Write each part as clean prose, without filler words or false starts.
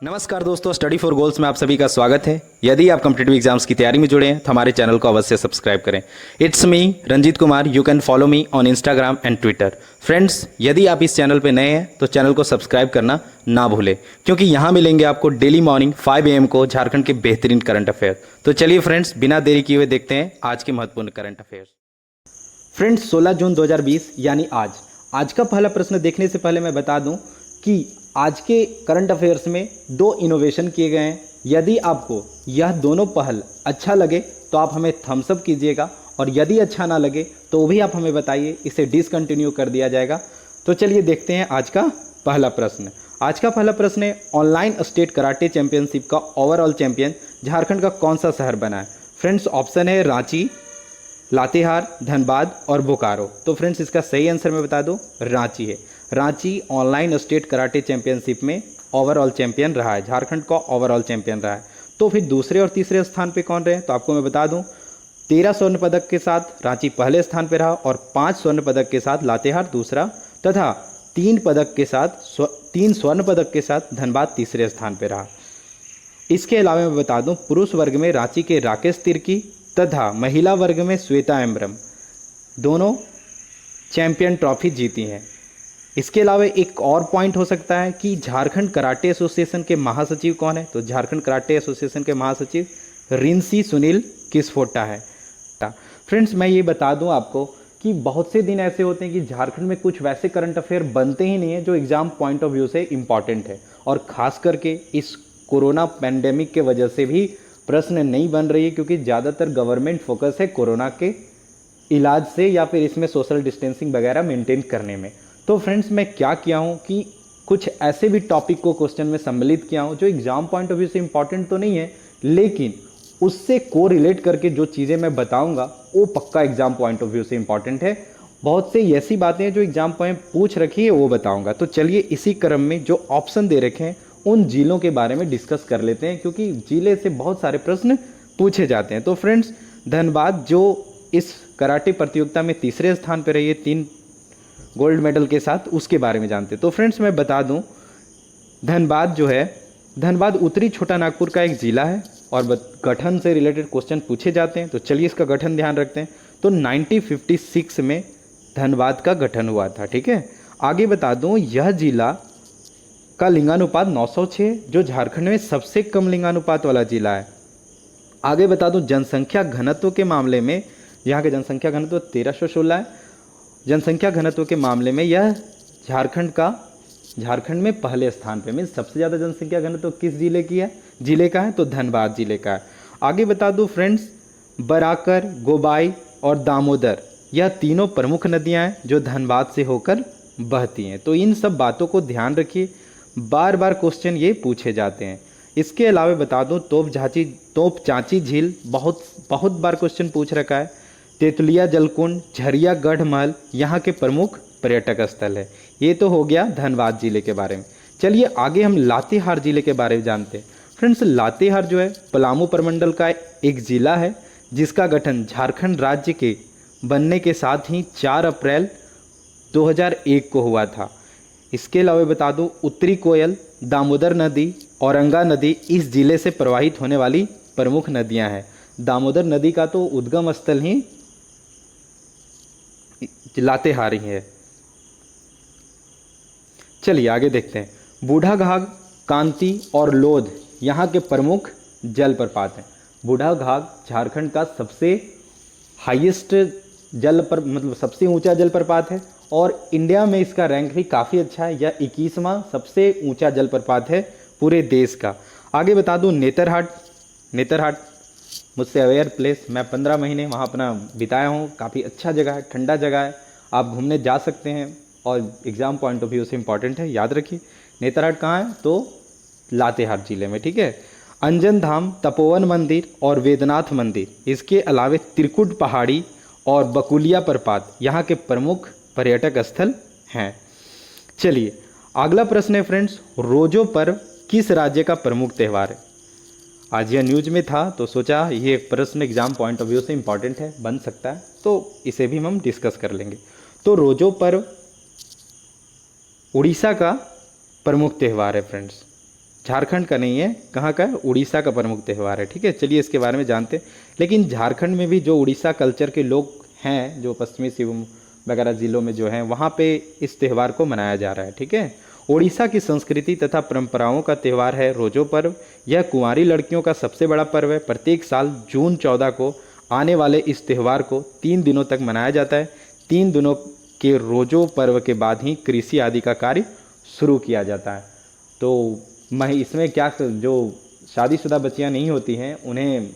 नमस्कार दोस्तों, study for goals में आप सभी का स्वागत है। यदि आप कॉम्पिटिटिव एग्जाम्स की तैयारी में जुड़े हैं तो हमारे चैनल को अवश्य सब्सक्राइब करें। It's me Ranjeet Kumar. You can follow me on Instagram and Twitter. Friends, यदि आप इस चैनल पर नए हैं तो चैनल को सब्सक्राइब करना ना भूलें, क्योंकि यहाँ मिलेंगे आपको डेली मॉर्निंग 5 AM को झारखंड के बेहतरीन करंट अफेयर। तो चलिए फ्रेंड्स, बिना देरी किए हुए देखते हैं आज के महत्वपूर्ण करंट अफेयर। फ्रेंड्स, 16 जून 2020 यानी आज का पहला प्रश्न देखने से पहले मैं बता दूं कि आज के करंट अफेयर्स में 2 इनोवेशन किए गए हैं। यदि आपको यह दोनों पहल अच्छा लगे तो आप हमें थम्स अप कीजिएगा, और यदि अच्छा ना लगे तो भी आप हमें बताइए, इसे डिसकंटिन्यू कर दिया जाएगा। तो चलिए देखते हैं आज का पहला प्रश्न। आज का पहला प्रश्न है, ऑनलाइन स्टेट कराटे चैंपियनशिप का ओवरऑल चैंपियन झारखंड का कौन सा शहर बना है? फ्रेंड्स, ऑप्शन है रांची, लातेहार, धनबाद और बोकारो। तो फ्रेंड्स, इसका सही आंसर मैं बता दूं, रांची है। Ranchi online state karate championship में ओवरऑल चैंपियन रहा है, झारखंड का ओवरऑल चैंपियन रहा है। तो फिर दूसरे और तीसरे स्थान पे कौन रहे? तो आपको मैं बता दूं, 13 स्वर्ण पदक के साथ रांची पहले स्थान पे रहा और 5 स्वर्ण पदक के साथ लातेहार दूसरा तथा 3 स्वर्ण पदक के साथ धनबाद तीसरे स्थान पे रहा। इसके अलावा मैं बता दूं, पुरुष वर्ग में रांची के राकेश तिर्की तथा महिला वर्ग में श्वेता एम्ब्रम दोनों चैंपियन ट्रॉफी जीती हैं। इसके अलावा एक और पॉइंट हो सकता है कि झारखंड कराटे एसोसिएशन के महासचिव कौन है? तो झारखंड कराटे एसोसिएशन के महासचिव रिंसी सुनील किस्फोटा है। फ्रेंड्स, मैं ये बता दूं आपको कि बहुत से दिन ऐसे होते हैं कि झारखंड में कुछ वैसे करंट अफेयर बनते ही नहीं है जो एग्जाम पॉइंट ऑफ व्यू से इम्पॉर्टेंट है, और ख़ास करके इस कोरोना पैंडेमिक के वजह से भी प्रश्न नहीं बन रही है, क्योंकि ज़्यादातर गवर्नमेंट फोकस है कोरोना के इलाज से या फिर इसमें सोशल डिस्टेंसिंग वगैरह मेंटेन करने में। तो फ्रेंड्स, मैं क्या किया हूँ कि कुछ ऐसे भी टॉपिक को क्वेश्चन में सम्मिलित किया हूँ जो एग्जाम पॉइंट ऑफ व्यू से इंपॉर्टेंट तो नहीं है, लेकिन उससे को रिलेट करके जो चीज़ें मैं बताऊंगा वो पक्का एग्जाम पॉइंट ऑफ व्यू से इंपॉर्टेंट है। बहुत से ऐसी बातें हैं जो एग्जाम पॉइंट पूछ रखी है, वो बताऊंगा। तो चलिए इसी क्रम में जो ऑप्शन दे रखे हैं उन जिलों के बारे में डिस्कस कर लेते हैं, क्योंकि जिले से बहुत सारे प्रश्न पूछे जाते हैं। तो फ्रेंड्स, धनबाद जो इस कराटे प्रतियोगिता में तीसरे स्थान पर रही है 3 गोल्ड मेडल के साथ, उसके बारे में जानते हैं। तो फ्रेंड्स, मैं बता दूं, धनबाद जो है, धनबाद उत्तरी छोटा नागपुर का एक जिला है और गठन से रिलेटेड क्वेश्चन पूछे जाते हैं। तो चलिए इसका गठन ध्यान रखते हैं। तो 1956 में धनबाद का गठन हुआ था। ठीक है, आगे बता दूं, यह जिला का लिंगानुपात 906, जो झारखंड में सबसे कम लिंगानुपात वाला जिला है। आगे बता दूं, जनसंख्या घनत्व के मामले में यहाँ का जनसंख्या घनत्व 1316 है। जनसंख्या घनत्व के मामले में यह झारखंड में पहले स्थान पे, मीन्स सबसे ज़्यादा जनसंख्या घनत्व किस जिले का है? तो धनबाद जिले का है। आगे बता दूं फ्रेंड्स, बराकर, गोबाई और दामोदर यह तीनों प्रमुख नदियां हैं जो धनबाद से होकर बहती हैं। तो इन सब बातों को ध्यान रखिए, बार बार क्वेश्चन ये पूछे जाते हैं। इसके अलावा बता दूं, तोप चांची झील बहुत बार क्वेश्चन पूछ रखा है। तेतुलिया जलकुंड, झरिया गढ़ महल यहाँ के प्रमुख पर्यटक स्थल है। ये तो हो गया धनबाद जिले के बारे में। चलिए आगे हम लातेहार जिले के बारे में जानते हैं। फ्रेंड्स, लातेहार जो है पलामू प्रमंडल का एक जिला है, जिसका गठन झारखंड राज्य के बनने के साथ ही 4 अप्रैल 2001 को हुआ था। इसके अलावा बता दूं, उत्तरी कोयल, दामोदर नदी, औरंगा नदी इस जिले से प्रवाहित होने वाली प्रमुख नदियां हैं। दामोदर नदी का तो उद्गम स्थल ही लातेहार ही है। चलिए आगे देखते हैं। बूढ़ाघाघ, कांती और लोध यहाँ के प्रमुख जलप्रपात हैं। बूढ़ाघाघ झारखंड का सबसे हाईएस्ट सबसे ऊंचा जलप्रपात है, और इंडिया में इसका रैंक भी काफ़ी अच्छा है। यह 21वां सबसे ऊंचा जलप्रपात है पूरे देश का। आगे बता दूं, नेतरहाट मुझसे अवेयर प्लेस, मैं 15 महीने वहाँ अपना बिताया हूँ। काफ़ी अच्छा जगह है, ठंडा जगह है, आप घूमने जा सकते हैं, और एग्ज़ाम पॉइंट ऑफ व्यू से इम्पॉर्टेंट है, याद रखिए। नेतरहाट कहाँ है? तो लातेहार जिले में। ठीक है, अंजन धाम, तपोवन मंदिर और वेदनाथ मंदिर, इसके अलावे त्रिकुट पहाड़ी और बकुलिया प्रपात यहाँ के प्रमुख पर्यटक स्थल हैं। चलिए अगला प्रश्न है फ्रेंड्स, रोजो पर्व किस राज्य का प्रमुख त्यौहार है? आज यह न्यूज में था तो सोचा ये प्रश्न एग्जाम पॉइंट ऑफ व्यू से इंपॉर्टेंट है, बन सकता है, तो इसे भी हम डिस्कस कर लेंगे। तो रोजो पर्व उड़ीसा का प्रमुख त्यौहार है फ्रेंड्स। झारखंड का नहीं है, कहाँ का है, उड़ीसा का प्रमुख त्यौहार है। ठीक है, चलिए इसके बारे में जानते हैं। लेकिन झारखंड में भी जो उड़ीसा कल्चर के लोग हैं, जो पश्चिमी सिंहभूम वगैरह ज़िलों में जो हैं, वहाँ पे इस त्यौहार को मनाया जा रहा है। ठीक है, उड़ीसा की संस्कृति तथा परंपराओं का त्यौहार है रोजो पर्व। यह कुंवारी लड़कियों का सबसे बड़ा पर्व है। प्रत्येक साल जून 14 को आने वाले इस त्यौहार को 3 दिनों तक मनाया जाता है। 3 दिनों के रोजो पर्व के बाद ही कृषि आदि का कार्य शुरू किया जाता है। तो इसमें क्या, जो शादीशुदा बच्चियां नहीं होती हैं उन्हें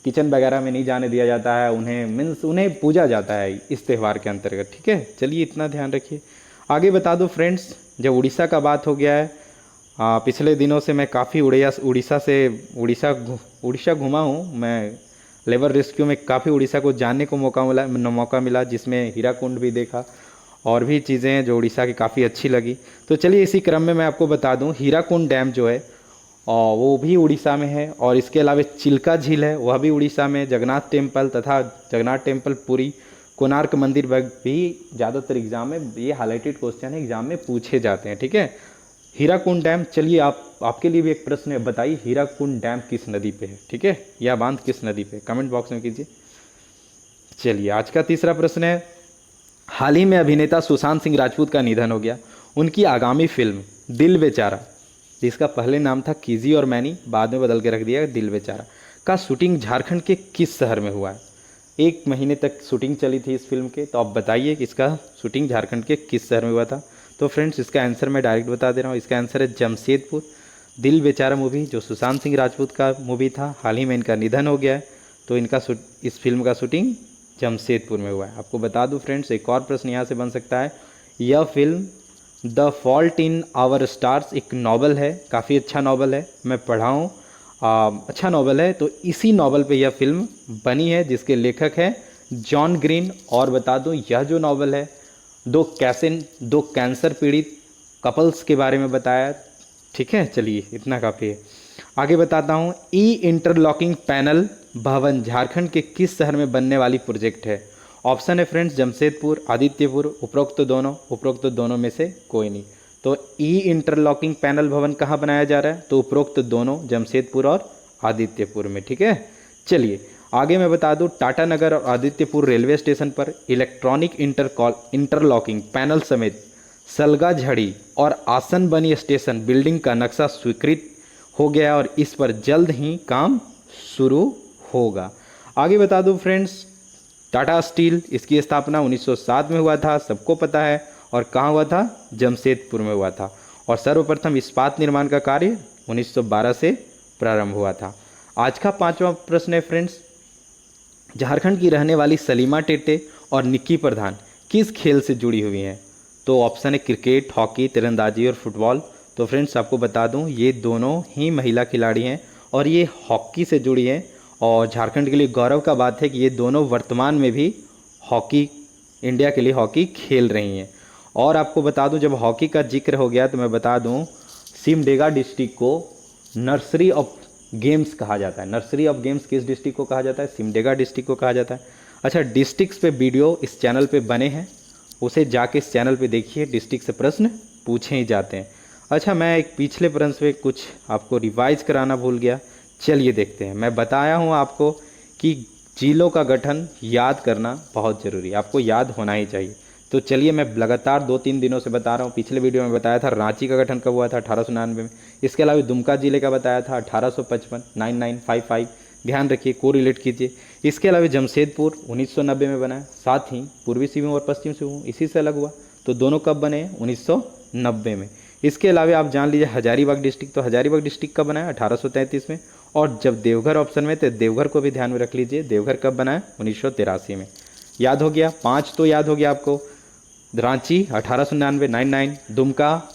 किचन वगैरह में नहीं जाने दिया जाता है, उन्हें पूजा जाता है इस त्यौहार के अंतर्गत। ठीक है, चलिए इतना ध्यान रखिए। आगे बता दो फ्रेंड्स, जब उड़ीसा का बात हो गया है, पिछले दिनों से मैं काफ़ी उड़ीसा घुमा हूँ। मैं लेबर रेस्क्यू में काफ़ी उड़ीसा को जानने को मौका मिला, जिसमें हीराकुंड भी देखा और भी चीज़ें हैं जो उड़ीसा की काफ़ी अच्छी लगी। तो चलिए इसी क्रम में मैं आपको बता दूं, हीराकुंड डैम जो है वो भी उड़ीसा में है, और इसके अलावा चिल्का झील है, वह भी उड़ीसा में। जगन्नाथ टेम्पल पुरी, कोणार्क मंदिर भी ज़्यादातर एग्जाम में ये हाईलाइटेड क्वेश्चन है, एग्जाम में पूछे जाते हैं। ठीक है, हीराकुंड डैम, चलिए आपके लिए भी एक प्रश्न है, बताइए हीराकुंड डैम किस नदी पे है। ठीक है, यह बांध किस नदी पे, कमेंट बॉक्स में कीजिए। चलिए आज का तीसरा प्रश्न है, हाल ही में अभिनेता सुशांत सिंह राजपूत का निधन हो गया। उनकी आगामी फिल्म दिल बेचारा, जिसका पहले नाम था कीजी और मैनी, बाद में बदल के रख दिया दिल बेचारा, का शूटिंग झारखंड के किस शहर में हुआ है। 1 महीने तक शूटिंग चली थी इस फिल्म के, तो आप बताइए कि इसका शूटिंग झारखंड के किस शहर में हुआ था। तो फ्रेंड्स इसका आंसर मैं डायरेक्ट बता दे रहा हूँ, इसका आंसर है जमशेदपुर। दिल बेचारा मूवी जो सुशांत सिंह राजपूत का मूवी था, हाल ही में इनका निधन हो गया है, तो इस फिल्म का शूटिंग जमशेदपुर में हुआ है। आपको बता दूं फ्रेंड्स, एक और प्रश्न यहाँ से बन सकता है, यह film the fault in our stars एक नॉवल है, काफ़ी अच्छा नॉवल है, मैं पढ़ा हूँ, अच्छा नॉवल है। तो इसी नॉवल पे यह फिल्म बनी है, जिसके लेखक हैं जॉन ग्रीन। और बता दूं, यह जो नॉवल है दो कैंसर पीड़ित कपल्स के बारे में बताया। ठीक है, चलिए इतना काफ़ी है। आगे बताता हूँ, इंटरलॉकिंग पैनल भवन झारखंड के किस शहर में बनने वाली प्रोजेक्ट है। ऑप्शन है फ्रेंड्स जमशेदपुर, आदित्यपुर, उपरोक्त दोनों में से कोई नहीं। तो इंटरलॉकिंग पैनल भवन कहाँ बनाया जा रहा है, तो उपरोक्त दोनों, जमशेदपुर और आदित्यपुर में। ठीक है, चलिए आगे मैं बता दूं, टाटा नगर और आदित्यपुर रेलवे स्टेशन पर इलेक्ट्रॉनिक इंटरलॉकिंग पैनल समेत सलगा झड़ी और आसन बनी स्टेशन बिल्डिंग का नक्शा स्वीकृत हो गया और इस पर जल्द ही काम शुरू होगा। आगे बता दूं फ्रेंड्स, टाटा स्टील, इसकी स्थापना 1907 में हुआ था, सबको पता है, और कहाँ हुआ था, जमशेदपुर में हुआ था। और सर्वप्रथम इस्पात निर्माण का कार्य 1912 से प्रारंभ हुआ था। आज का 5वां प्रश्न है फ्रेंड्स, झारखंड की रहने वाली सलीमा टेटे और निक्की प्रधान किस खेल से जुड़ी हुई हैं। तो ऑप्शन है क्रिकेट, हॉकी, तीरंदाजी और फुटबॉल। तो फ्रेंड्स आपको बता दूं, ये दोनों ही महिला खिलाड़ी हैं और ये हॉकी से जुड़ी हैं, और झारखंड के लिए गौरव का बात है कि ये दोनों वर्तमान में भी इंडिया के लिए हॉकी खेल रही हैं। और आपको बता दूं, जब हॉकी का जिक्र हो गया तो मैं बता दूं, सिमडेगा डिस्ट्रिक्ट को नर्सरी ऑफ गेम्स कहा जाता है। नर्सरी ऑफ गेम्स किस डिस्ट्रिक्ट को कहा जाता है, सिमडेगा डिस्ट्रिक्ट को कहा जाता है। अच्छा, डिस्ट्रिक्ट्स पे वीडियो इस चैनल पे बने हैं, उसे जाके इस चैनल पे देखिए, डिस्ट्रिक्ट से प्रश्न पूछे ही जाते हैं। अच्छा, मैं एक पिछले प्रश्न पे कुछ आपको रिवाइज कराना भूल गया, चलिए देखते हैं। मैं बताया हूँ आपको कि जिलों का गठन याद करना बहुत ज़रूरी है, आपको याद होना ही चाहिए। तो चलिए मैं लगातार 2-3 दिनों से बता रहा हूँ। पिछले वीडियो में बताया था रांची का गठन कब हुआ था, 1899 में। इसके अलावा दुमका जिले का बताया था 1855, 9955, ध्यान रखिए, को रिलेट कीजिए। इसके अलावा जमशेदपुर 1990 में बना है, साथ ही पूर्वी सिंहभूम और पश्चिम सिंहभूम इसी से अलग हुआ। तो दोनों कब बने, 1990 में। इसके अलावा आप जान लीजिए हजारीबाग डिस्ट्रिक्ट, तो हजारीबाग डिस्ट्रिक्ट कब बना है, 1833 में। और जब देवघर ऑप्शन में, तो देवघर को भी ध्यान में रख लीजिए, देवघर कब बना है, 1983 में। याद हो गया, 5 तो याद हो गया आपको। रांची 1899, 99, दुमका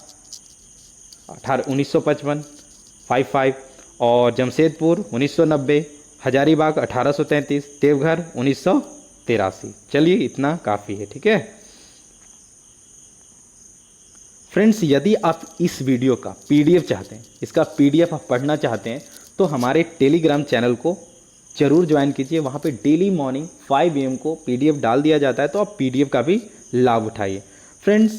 1955, 55, और जमशेदपुर 1990, हजारीबाग 1833, देवघर 1983। चलिए इतना काफ़ी है, ठीक है फ्रेंड्स। यदि आप इस वीडियो का पीडीएफ चाहते हैं, इसका पीडीएफ आप पढ़ना चाहते हैं, तो हमारे टेलीग्राम चैनल को जरूर ज्वाइन कीजिए। वहाँ पे डेली मॉर्निंग 5 AM को पीडीएफ डाल दिया जाता है, तो आप पीडीएफ का भी लाभ उठाइए। फ्रेंड्स,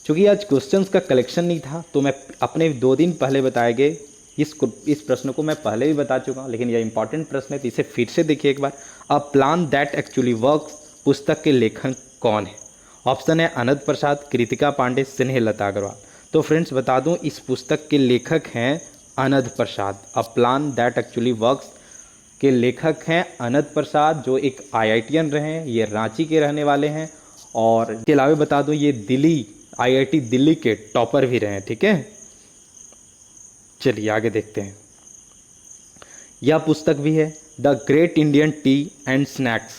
चूँकि आज क्वेश्चंस का कलेक्शन नहीं था तो मैं अपने 2 दिन पहले बताए गए इस प्रश्न को मैं पहले भी बता चुका हूँ, लेकिन यह इंपॉर्टेंट प्रश्न है तो इसे फिर से देखिए एक बार। A plan that actually works पुस्तक के लेखक कौन है? ऑप्शन है आनंद प्रसाद, कृतिका पांडे, स्नेहलता अग्रवाल। तो फ्रेंड्स बता दूं इस पुस्तक के लेखक हैं Anand Prasad. A plan that actually works के लेखक हैं आनंद प्रसाद, जो एक IITian रहे हैं, ये रांची के रहने वाले हैं और इसके अलावा बता दूं ये दिल्ली IIT दिल्ली के टॉपर भी रहे हैं। ठीक है, चलिए आगे देखते हैं। यह पुस्तक भी है the great Indian T and snacks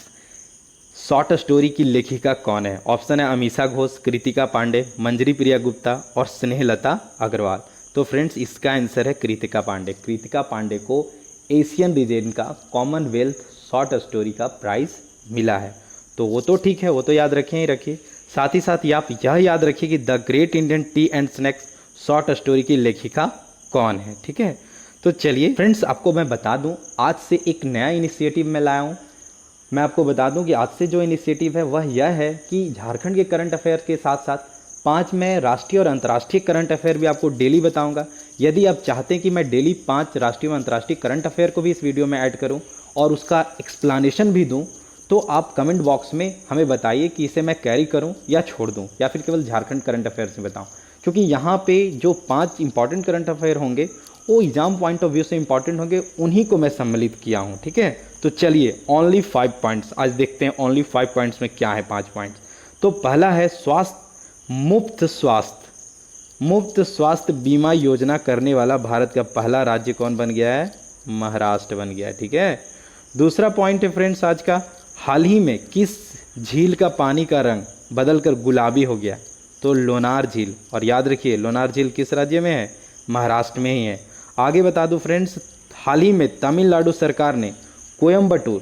short story की लेखिका कौन है? ऑप्शन है अमीषा घोष, कृतिका पांडे, मंजरी प्रिया गुप्ता और स्नेहलता अग्रवाल। तो फ्रेंड्स इसका आंसर है कृतिका पांडे। कृतिका पांडे को एशियन रीजन का कॉमनवेल्थ शॉर्ट स्टोरी का प्राइज मिला है। तो वो तो ठीक है, वो तो याद रखें ही रखिए। साथ ही साथ आप यह याद रखिए कि the great Indian T and snacks short story की लेखिका कौन है। ठीक है, तो चलिए फ्रेंड्स आपको मैं बता दूं आज से एक नया इनिशिएटिव मैं लाया हूं। मैं आपको बता दूं कि आज से जो इनिशिएटिव है वह यह है कि झारखंड के करंट अफेयर के साथ साथ 5 मैं राष्ट्रीय और अंतर्राष्ट्रीय करंट अफेयर भी आपको डेली बताऊंगा। यदि आप चाहते हैं कि मैं डेली 5 राष्ट्रीय और अंतर्राष्ट्रीय करंट अफेयर को भी इस वीडियो में ऐड करूं और उसका एक्सप्लेनेशन भी दूं, तो आप कमेंट बॉक्स में हमें बताइए कि इसे मैं कैरी करूं या छोड़ दूं या फिर केवल झारखंड करंट अफेयर्स में बताऊं। क्योंकि यहाँ पे जो 5 इंपॉर्टेंट करंट अफेयर होंगे वो एग्जाम पॉइंट ऑफ व्यू से इंपॉर्टेंट होंगे, उन्हीं को मैं सम्मिलित किया हूँ। ठीक है, तो चलिए ओनली 5 पॉइंट्स आज देखते हैं। ओनली 5 पॉइंट्स में क्या है 5 पॉइंट्स। तो पहला है मुफ्त स्वास्थ्य बीमा योजना करने वाला भारत का पहला राज्य कौन बन गया है? महाराष्ट्र बन गया है। ठीक है, दूसरा पॉइंट है फ्रेंड्स आज का, हाल ही में किस झील का पानी का रंग बदलकर गुलाबी हो गया? तो लोनार झील। और याद रखिए लोनार झील किस राज्य में है? महाराष्ट्र में ही है। आगे बता दूं फ्रेंड्स, हाल ही में तमिलनाडु सरकार ने कोयम्बटूर,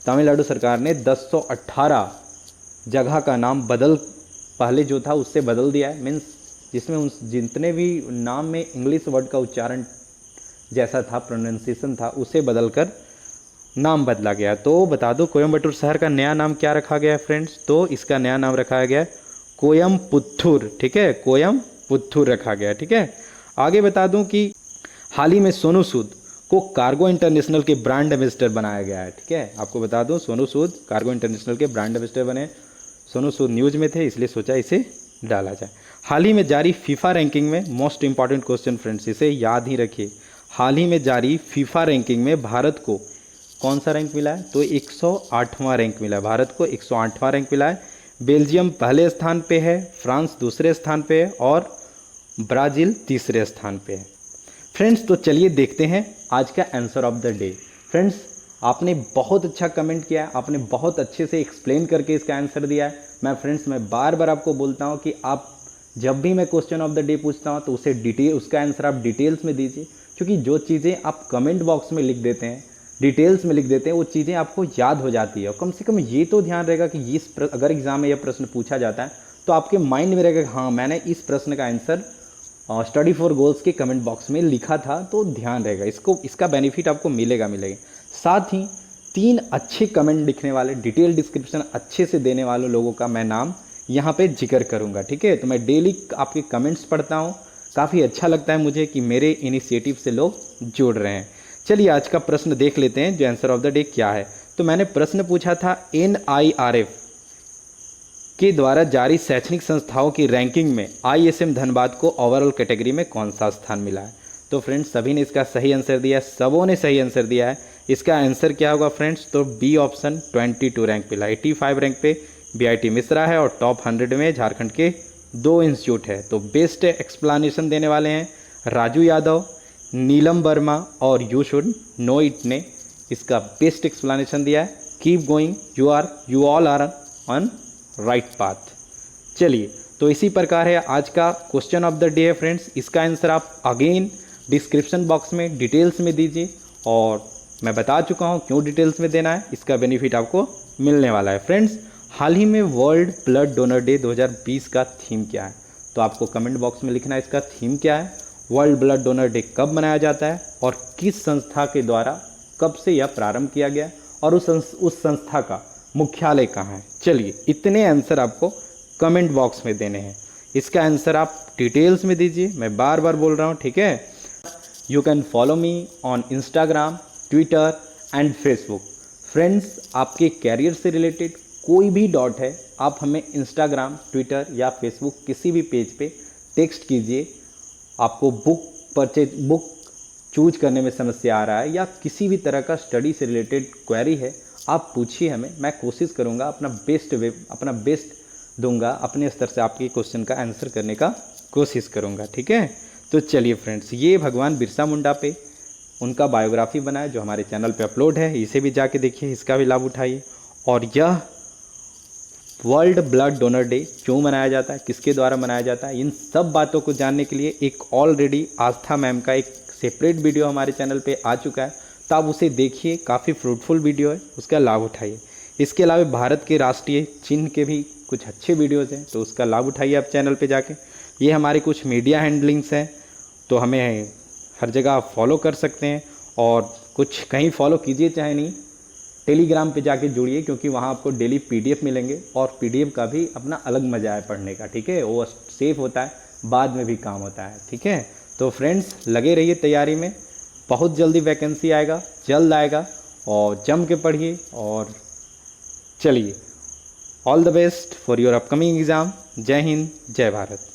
तमिलनाडु सरकार ने 1018 जगह का नाम पहले जो था उससे बदल दिया है। मीन्स जिसमें उन जितने भी नाम में इंग्लिश वर्ड का उच्चारण जैसा था, प्रोनाउंसिएशन था, उसे बदलकर नाम बदला गया। तो बता दो कोयम्बटूर शहर का नया नाम क्या रखा गया है फ्रेंड्स? तो इसका नया नाम रखा गया है कोयम्पुत्थुर। ठीक है, कोयम्पुत्थुर रखा गया। ठीक है, आगे बता दूं कि हाल ही में सोनू सूद को कार्गो इंटरनेशनल के ब्रांड एम्बेसडर बनाया गया है। ठीक है, आपको बता दूं सोनू सूद कार्गो इंटरनेशनल के ब्रांड एम्बेसडर बने। सोनू सूद न्यूज़ में थे इसलिए सोचा इसे डाला जाए। हाल ही में जारी फीफा रैंकिंग में, मोस्ट इंपॉर्टेंट क्वेश्चन फ्रेंड्स, इसे याद ही रखिए, हाल ही में जारी फीफा रैंकिंग में भारत को कौन सा रैंक मिला है? तो 108वां रैंक मिला है। भारत को 108वां रैंक मिला है। बेल्जियम पहले स्थान पे है, फ्रांस दूसरे स्थान पे है और ब्राज़ील तीसरे स्थान पे है। फ्रेंड्स तो चलिए देखते हैं आज का answer of the day. Friends आपने बहुत अच्छा कमेंट किया है, आपने बहुत अच्छे से एक्सप्लेन करके इसका आंसर दिया है। मैं बार बार आपको बोलता हूँ कि आप जब भी मैं क्वेश्चन ऑफ द डे पूछता हूँ तो उसका आंसर आप डिटेल्स में दीजिए, क्योंकि जो चीज़ें आप कमेंट बॉक्स में लिख देते हैं, डिटेल्स में लिख देते हैं, वो चीज़ें आपको याद हो जाती है। और कम से कम ये तो ध्यान रहेगा कि अगर एग्जाम में यह प्रश्न पूछा जाता है तो आपके माइंड में रहेगा कि हाँ मैंने इस प्रश्न का आंसर स्टडी फॉर गोल्स के कमेंट बॉक्स में लिखा था, तो ध्यान रहेगा, इसका बेनिफिट आपको मिलेगा। साथ ही 3 अच्छे कमेंट लिखने वाले, डिटेल डिस्क्रिप्शन अच्छे से देने वाले लोगों का मैं नाम यहाँ पे जिक्र करूँगा। ठीक है, तो मैं डेली आपके कमेंट्स पढ़ता हूँ, काफ़ी अच्छा लगता है मुझे कि मेरे इनिशिएटिव से लोग जुड़ रहे हैं। चलिए आज का प्रश्न देख लेते हैं जो आंसर ऑफ द डे क्या है। तो मैंने प्रश्न पूछा था NIRF के द्वारा जारी शैक्षणिक संस्थाओं की रैंकिंग में ISM धनबाद को ओवरऑल कैटेगरी में कौन सा स्थान मिला है? तो फ्रेंड्स सभी ने इसका सही आंसर दिया है, सबों ने सही आंसर दिया है। इसका आंसर क्या होगा फ्रेंड्स? तो बी ऑप्शन 22 रैंक मिला। 85 रैंक पे BIT मिश्रा है और टॉप 100 में झारखंड के 2 इंस्टीट्यूट है। तो बेस्ट एक्सप्लेनेशन देने वाले हैं राजू यादव, नीलम वर्मा और यू शुड नो इट ने इसका बेस्ट एक्सप्लेनेशन दिया है। Keep going, you all are on right path. चलिए तो इसी प्रकार है आज का क्वेश्चन ऑफ द डे है फ्रेंड्स। इसका आंसर आप अगेन डिस्क्रिप्शन बॉक्स में डिटेल्स में दीजिए, और मैं बता चुका हूँ क्यों डिटेल्स में देना है, इसका बेनिफिट आपको मिलने वाला है। फ्रेंड्स हाल ही में वर्ल्ड ब्लड डोनर डे 2020 का थीम क्या है? तो आपको कमेंट बॉक्स में लिखना है इसका थीम क्या है, वर्ल्ड ब्लड डोनर डे कब मनाया जाता है और किस संस्था के द्वारा कब से यह प्रारंभ किया गया और उस संस्था का मुख्यालय कहाँ है। चलिए इतने आंसर आपको कमेंट बॉक्स में देने हैं। इसका आंसर आप डिटेल्स में दीजिए, मैं बार बार बोल रहा हूँ, ठीक है। You can follow me on Instagram, Twitter and Facebook. Friends, आपके कैरियर से रिलेटेड कोई भी डाउट है, आप हमें इंस्टाग्राम, ट्विटर या फेसबुक किसी भी पेज पे टेक्स्ट कीजिए। आपको बुक चूज करने में समस्या आ रहा है या किसी भी तरह का स्टडी से रिलेटेड क्वेरी है, आप पूछिए हमें, मैं कोशिश करूँगा अपना बेस्ट दूंगा, अपने स्तर से आपके क्वेश्चन का आंसर करने का कोशिश करूँगा, ठीक है। तो चलिए फ्रेंड्स, ये भगवान बिरसा मुंडा पे उनका बायोग्राफी बना है जो हमारे चैनल पे अपलोड है, इसे भी जाके देखिए, इसका भी लाभ उठाइए। और यह वर्ल्ड ब्लड डोनर डे क्यों मनाया जाता है, किसके द्वारा मनाया जाता है, इन सब बातों को जानने के लिए एक ऑलरेडी आस्था मैम का एक सेपरेट वीडियो हमारे चैनल पे आ चुका है, तो आप उसे देखिए, काफ़ी फ्रूटफुल वीडियो है, उसका लाभ उठाइए। इसके अलावा भारत के राष्ट्रीय चिन्ह के भी कुछ अच्छे वीडियोज़ हैं, तो उसका लाभ उठाइए आप चैनल पे जाके। ये हमारे कुछ मीडिया हैंडलिंग्स हैं, तो हमें हर जगह फॉलो कर सकते हैं, और कुछ कहीं फॉलो कीजिए चाहे नहीं, टेलीग्राम पे जाके जुड़िए, क्योंकि वहाँ आपको डेली पीडीएफ मिलेंगे, और पीडीएफ का भी अपना अलग मज़ा है पढ़ने का, ठीक है। वो सेफ होता है, बाद में भी काम होता है, ठीक है। तो फ्रेंड्स, लगे रहिए तैयारी में, बहुत जल्दी वैकेंसी आएगा, जल्द आएगा, और जम के पढ़िए। और चलिए, all the best for your upcoming exam. जय हिंद, जय भारत।